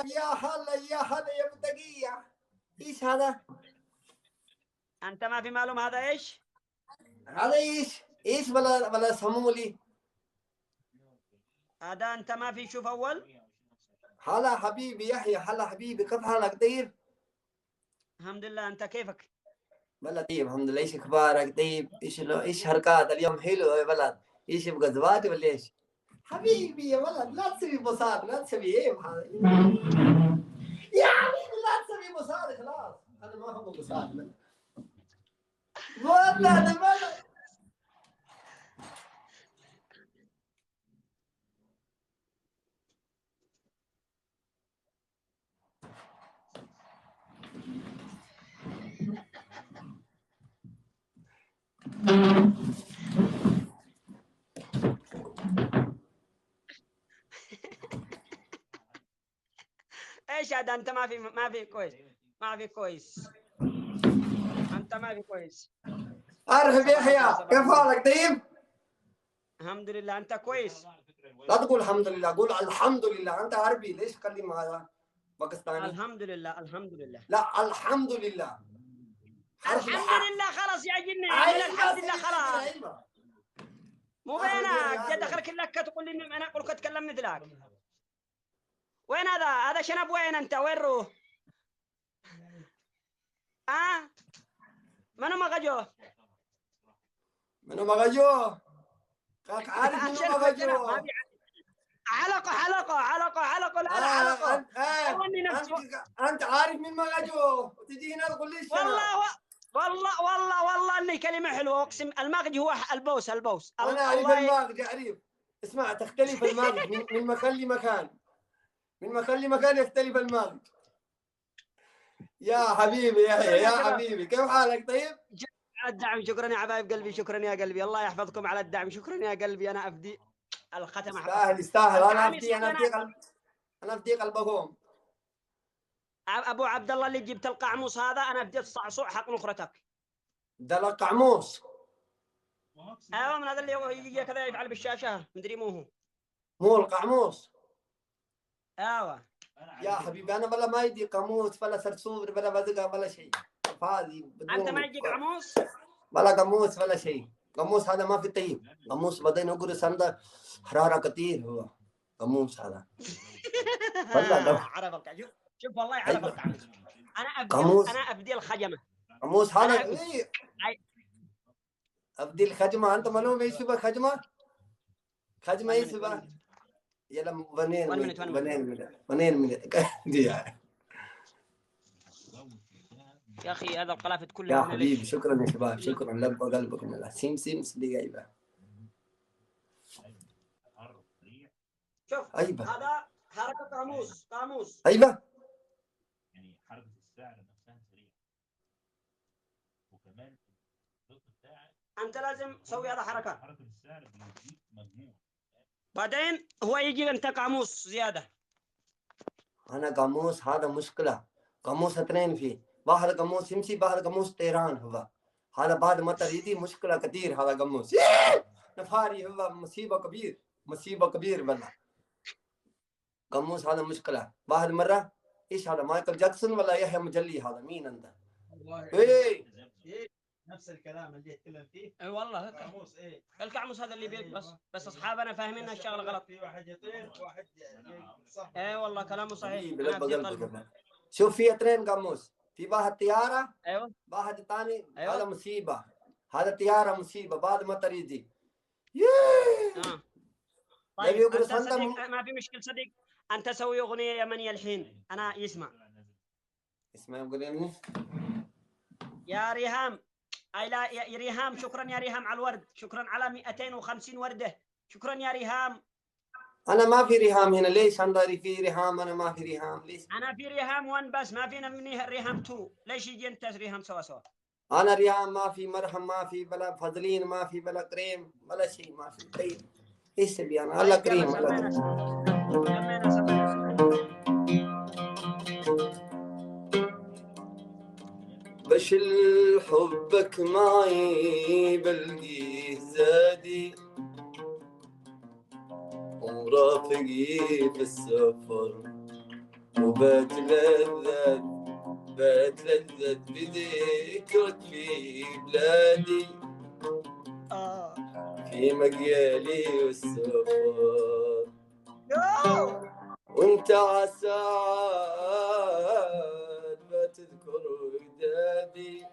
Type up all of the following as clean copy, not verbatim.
يا هلا يا هلا يا بدقية. ايش هذا؟ انت ما في معلوم هذا ايش؟ هذا ايش؟ ايش بلا سمولي؟ هذا انت ما في شوف اول؟ هلا حبيبي يحيى، هلا حبيبي، كيف حالك؟ طيب؟ الحمد لله، انت كيفك؟ بلا طيب الحمد لله. ايش اخبارك؟ طيب ايش حركات اليوم؟ حلو يا بلد. ايش يبغى زواج ولا ايش؟ حبيبي يا ولد لا تسوي بصار، لا تسوي ايه يا حبيبي لا تسوي بصار، خلاص انا ما ابغى بصار والله انا ما. ايش هذا؟ انت ما في كويس، ما في كويس، انت ما في كويس. ارحب صباح الخير، يحيى، صباح كيف الخير. حالك؟ طيب؟ الحمد لله، انت كويس؟ لا تقول الحمد لله، قول الحمد لله. انت عربي ليش تكلم هذا باكستاني؟ الحمد لله، الحمد لله. لا الحمد لله، حرف الحمد الحاء. لله خلاص يا جني، من ايوه الحمد لله سوي زي كده، خلاص. ايوه. مو اخرب بينك يحيى جد اخرب. اخرك لك تقول لي انا اقول لك اتكلم مثلك. وين هذا شنب؟ وين انت؟ وين روح؟ ها؟ منو مغجو؟ منو مغجو؟ كاك عارف منو شنب شنب ما مغجو؟ في. حلقه لا لا حلقه. انت والله اني نفسي. انت عارف مين مغجو وتجي هنا تقول لي الشنب؟ والله والله اني كلمه حلوه، اقسم. المغج هو البوس انا اعرف الله الماغج، اعرف. اسمع، تختلف الماغج من مكان لمكان، من مكان لمكان يختلف الماغج. يا حبيبي شكرا يا يا شباب. حبيبي، كيف حالك؟ طيب؟ على الدعم، شكرا يا حبايب قلبي، شكرا يا قلبي، الله يحفظكم على الدعم، شكرا يا قلبي. انا افدي الختم يستاهل حقكم. يستاهل. انا التعاميس افدي، يا انا انا. افدي قلب، انا افدي قلبكم. ابو عبد الله اللي جبت القعموس هذا، انا افدي الصعصوع حق نخرتك. ده القعموس. ايوه، من هذا اللي يجي كذا يفعل بالشاشه، مدري مو هو. مو القعموس. ايوه يا حبيبي انا بلا ما يدي قاموس بلا سرسوب بلا بزقه بلا شيء، فاضي انت ما بدون يجيك عموس. بلا قاموس ولا شيء. قاموس هذا ما في طيب. قاموس بعدين اقول عنده حراره كثير هو قاموس هذا. والله عرفك. شوف والله عرف ايوه القعموس. قاموس. انا افدي الخجمه. قاموس هذا انا إيه؟ ابدي الخجمه. انت معلوم ايش يبقى خجمه؟ خجمه 1 ايش minute 1 يبقى؟ minute يلا بنين 1 من minute 1 minute. بنين من دي يعني. يا اخي هذا القلافه كلها يا هنا حبيبي ليش؟ شكرا يا شباب، شكرا. لب قلبكم الله. سيم اللي جايبه. شوف ايوه هذا حركه قاموس. ايوه. يعني حركه السعر نفسها سريعه، وكمان الخط بتاعك انت لازم تسوي هذا حركه. حركه السعر بيديك مجموع. بعدين هو يجي انت قاموس زياده. انا قاموس هذا مشكله. قاموس اثنين فيه، واحد قاموس يمشي، واحد قاموس طيران. هو هذا بعد مطر يدي مشكله كثير. هذا قاموس نفاري هو مصيبه كبير، مصيبه كبير والله. قاموس هذا مشكله. واحد مره ايش هذا مايكل جاكسون ولا يحيى مجلي؟ هذا مين انت؟ ايه نفس الكلام اللي يتكلم فيه. اي والله القاموس ايه؟ القاموس هذا اللي بيك بس اصحابنا فاهمين الشغله غلط. في واحد يطير وواحد صح. اي والله كلامه صحيح. حبيبي انا لب افدي قلبك قلبه. والله. شوف في اثنين قاموس، في واحد طياره، ايوه واحد ثاني. هذا ايوه. مصيبه. هذا طياره مصيبه بعد مطر يجي. اه ده طيب بيقولوا انت صندم. صديق، ما في مشكل صديق. انت سوي اغنيه يمنيه الحين انا يسمع. اسمه يقول لي يا ريهام. اي لا يا ريهام، شكرا يا ريهام على الورد، شكرا على 250 ورده، شكرا يا ريهام. انا ما في ريهام هنا. ليش عندي في ريهام؟ انا ما في ريهام. ليش؟ انا في ريهام 1 بس، ما فينا مني ريهام 2. ليش يجي انت ريهام سوا؟ انا ريهام ما في، مرهم ما في، بلا فازلين ما في، بلا كريم، بلا شيء ما في. طيب ايش تبي؟ انا هلا طيب يلا كريم هلا سمعنا كريم. سمعنا. بشل حبك معي بلقيه زادي، ورافقي في السفر بتلذذ بذكرك في بلادي في مقيالي والسفر وانت عساد بتذكر ودادي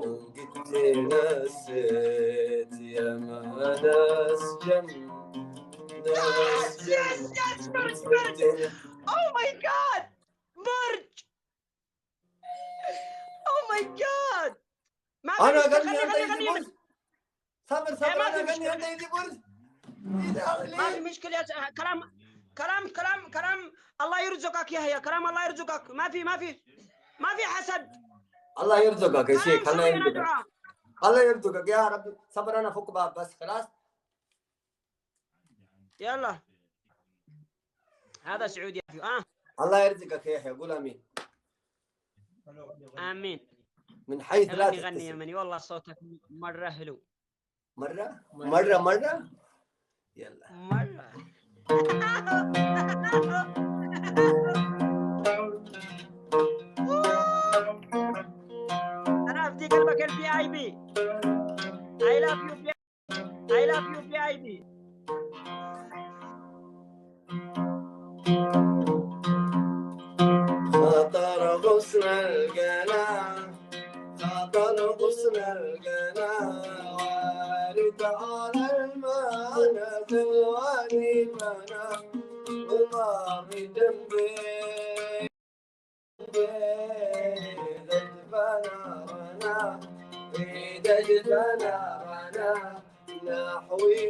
وقلت نسيت يا ما ناس جنب Yes, برج. Oh my god. برج. Oh my god. ما في انا مشكلة. اغني انت خلي يجي برج. صبر ما انا في اغني مشكلة. انت يجي برج. ما في مشكلة يا كلام الله يرزقك يا كلام الله يرزقك. ما في حسد. الله يرزقك يا شيخ. كلام الله صغير يرزقك. دعاء. الله يرزقك يا رب. صبر انا فك باب بس خلاص. يلا هذا سعودي الله يرزقك يا يحيى. قول امين. امين. من حيث لا غني تحتسب. يا مني والله صوتك مرة حلو. مرة يلا مرة. انا افدي قلبك الفي اي بي. I love you VIP. خاطر غصن القناة وارد على المعنى ثواني منا وما في جنبي جبنا نحوي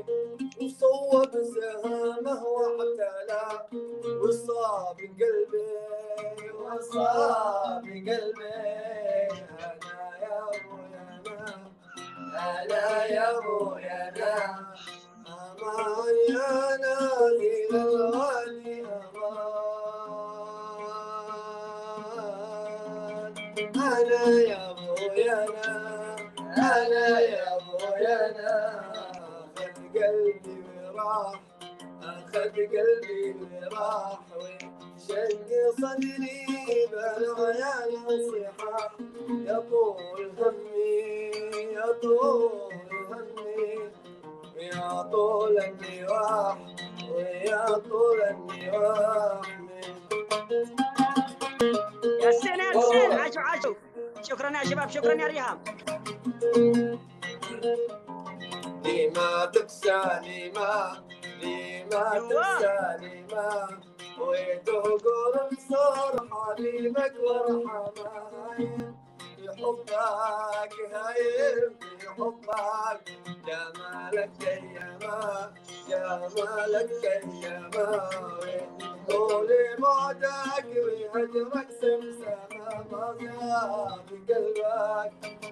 وصوب سهامه واعتلى وصاب قلبي أنا يا أبويا أنا أمان يا نادي الغالي أمان أنا يا أبويا أنا يا أبويا أنا أخذ قلبي وراح وشق صدري بالعيال صحاح يطول همي يا طول النواح ويا طول النواح. يا سين عاشوا. شكرا يا شباب. شكرا يا ريهام. لما تقسى وتقول انصر حبيبك وارحمه يحبك هايم يحبك جمالك طولي بعدك ويهجرك سمسمة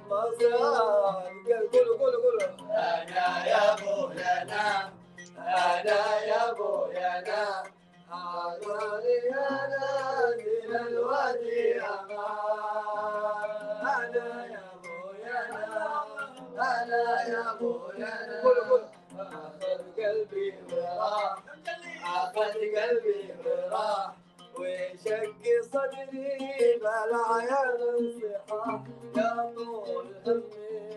ما زاد قلبك قولوا أنا يا أبويا أنا حضرني أنا من الوادي أمان أنا يا أبويا أنا أخذ قلبي وراح وشق صدري بالعيال انصحاح يا طول همي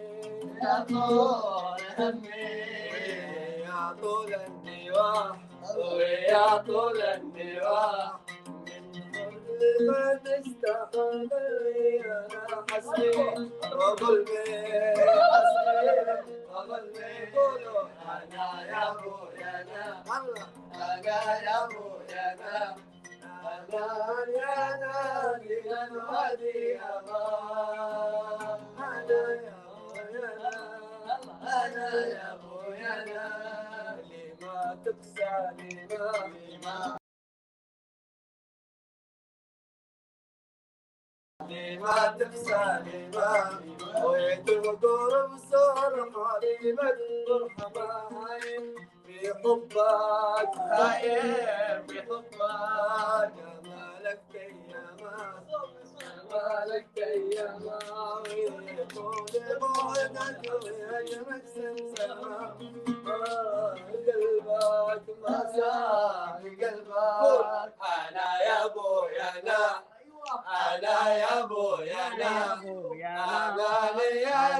يا طول النواح ويا طول النواح ما تستقبلني انا حسبي وقلبي قولوا انا يا ابويا انا يا ابويا أمان يا نادي الوادي أمان أنا يا أبويا لما تقسى لما ويتغدر بصر حبيبك مرحبا في حبك جمالك لك يا ماوي طول بعدك ويهيمك سمسمة قلبك ما ساعي قلبك أنا يا أبويا أنا يا أبويا أماني يا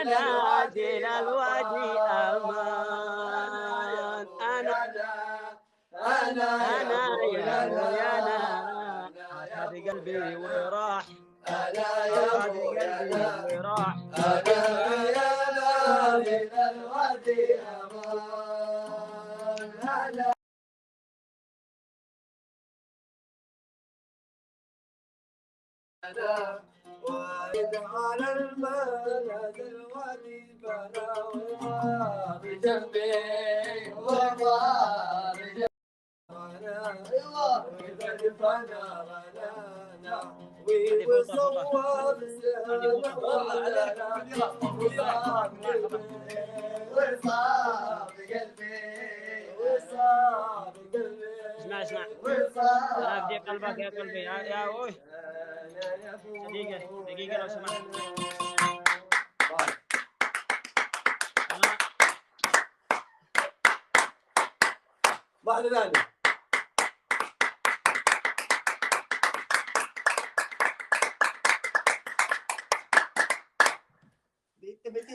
نادي الوادي أمان أنا يا أبويا هذه قلبي وراح أنا يا أبويا وراح أنا يا نادي الوادي أمان وإذ على البلد الوادي بنا وما بجنبي وما بجنبي وإذا فنا غنانا وصوب سهل وصاب قلبي وصاب قلبي اسمع أنا أفدي قلبك يا قلبي يا أوي دقيقة لو سمحت واحدة ثانية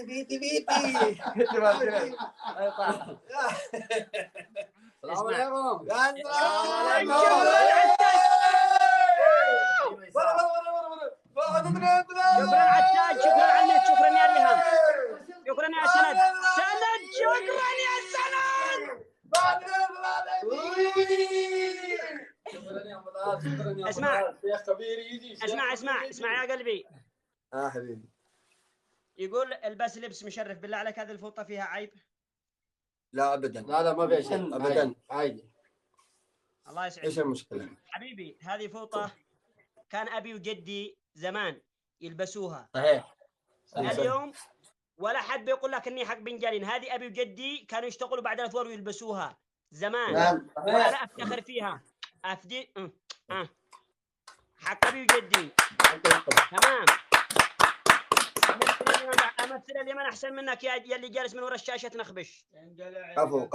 بيتي السلام عليكم يا شكرا عتاد شكرا عنك شكرا يا ريهام شكرا يا سند شكرا يا سند اسمع يا قلبي حبيبي يقول البس لبس مشرف بالله عليك هذه الفوطة فيها عيب لا ابدا لا ما فيها شيء ابدا عادي الله يسعدك ايش المشكلة حبيبي هذه فوطة كان أبي وجدي زمان يلبسوها صحيح اليوم ولا حد بيقول لك اني حق بنجالين هذه ابي وجدي كانوا يشتغلوا بعد الاثوار ويلبسوها زمان وانا افتخر فيها افدي حق ابي وجدي تمام امثل اليمن احسن منك يا اللي جالس من ورا الشاشه تنخبش كفو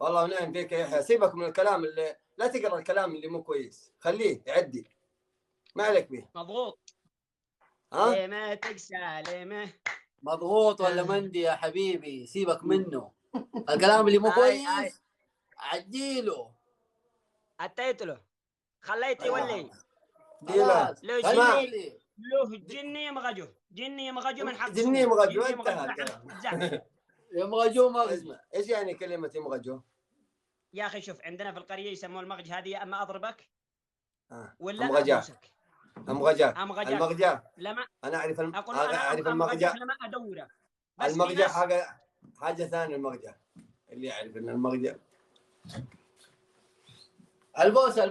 والله ونعم فيك يا يحيى سيبك من الكلام اللي لا تقرا الكلام اللي مو كويس خليه يعدي ما عليك به مضغوط ها ليه تقسى ليه مضغوط ولا مندي يا حبيبي سيبك منه الكلام اللي مو كويس عديله اتيت له خليته يولي ديلا له جني مغجو من حق جني مغجو انتهى يمغجو مغزى ايش يعني كلمة يمغجو؟ يا اخي شوف عندنا في القريه يسموه المغج هذه يا اما اضربك ولا امغجاك المغجا لما انا اعرف اعرف المغجا لما ادوره المغجا حاجه ثانيه المغجا اللي يعرف ان المغجا البوسه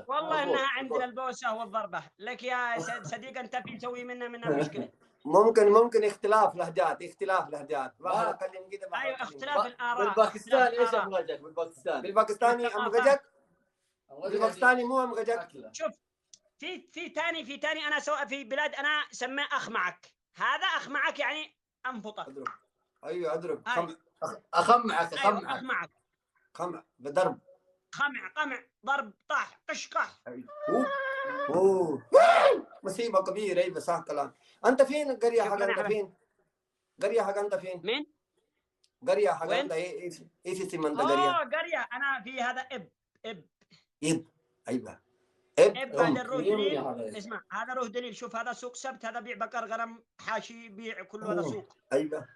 والله انها عندنا البوسه والضربه لك يا صديق انت في تسوي منها مشكله ممكن اختلاف لهجات واحد اتكلم كذا ايوه اختلاف الاراء بالباكستان ايش امغجك بالباكستاني امغجك بالباكستاني مو امغجك شوف في تاني انا سواء في بلاد انا سماه اخمعك هذا اخمعك يعني انفطك اضرب ايوه اضرب اخمعك خمع بضرب قمع ضرب طاح قشقح اوه مصيبه كبيره ايوه صح كلام انت فين قريه حق انت فين مين قريه حق انت ايش اسم انت قريه انا في هذا اب ايوه هذا الروح دليل اسمع هذا روح دليل شوف هذا سوق سبت هذا بيع بقر غنم حاشي بيع كله هذا سوق ايوه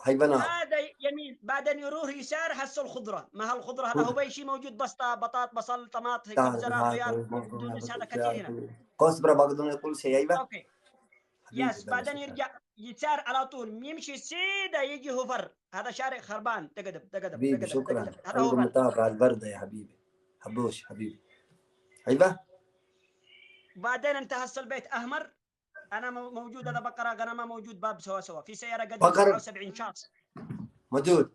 هيبنا هذا يمين بعدين يروح يسار حصل الخضره ما هالخضره هذا هو شيء موجود بسطه بطاط بصل طماط جزر خيار بقدونس هذا كثير هنا كوسبرا بقدونس كل شيء ايوه اوكي يس بعدين يرجع يسار على طول يمشي سيده يجي هفر هذا شارع خربان تقدم شكرا هذا هو متابع البرده يا حبيبي حبيبي ايوه بعدين انت هسه البيت اهمر انا موجود هذا بقره غنمه موجود باب سوا في سياره قد 70 شخص موجود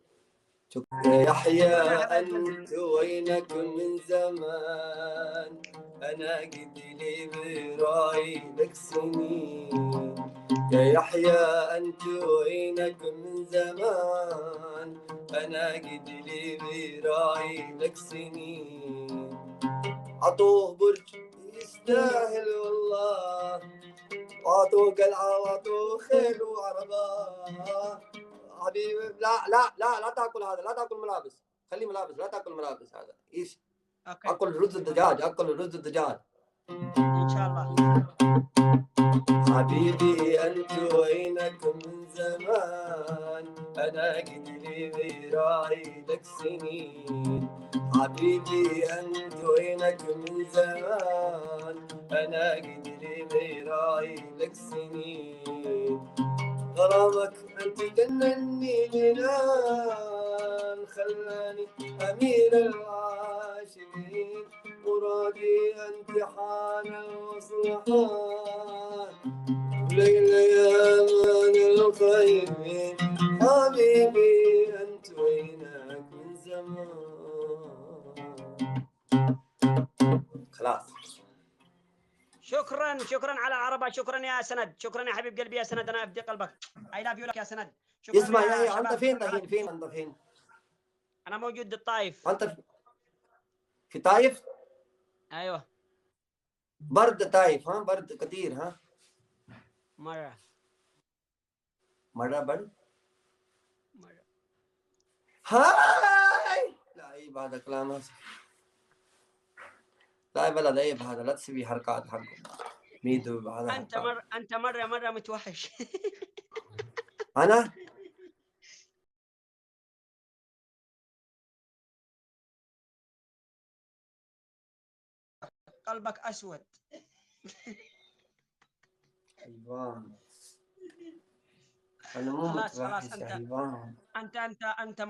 يا يحيى أنت وينك من زمان، أنا قد لي براي لك سنين. يا يحيى أنت وينك من زمان، أنا قد لي براي لك سنين. عطوه برج يستاهل والله، وعطوه قلعة وعطوه خيل وعربة. حبيبي لا تاكل هذا، لا تاكل ملابس، خلي ملابس، لا تاكل ملابس. هذا ايش؟ اوكي اكل رز الدجاج، اكل رز الدجاج ان شاء الله. حبيبي انت وينك من زمان، انا قد لي براي لك سنين. حبيبي انت وينك من زمان، انا قد لي براي لك سنين. غرامك أنت جنني جنان، خلاني أمير العاشقين. مرادي أنت حان الوصلحان، ليلى يا مان الخيرين. حبيبي أنت وينك من زمان. خلاص. شكرا على العربة، شكرا يا سند، شكرا يا حبيب قلبي يا سند، انا افدي قلبك. اي لاف يو لك يا سند. شكرا اسمع يا يا أنت شباب. فين دحين؟ فين أنت فين؟ انا موجود بالطايف. أنت في طايف؟ ايوه برد طايف ها؟ برد كثير ها؟ مرة برد. هاي لا عيب هذا كلام، لا بلد عيب هذا، لا تسوي حركات حقه ميدو هذا حركات. انت مرة متوحش. انا قلبك اسود. حيوان، انا مو خلاص متوحش يا انت حيوان. انت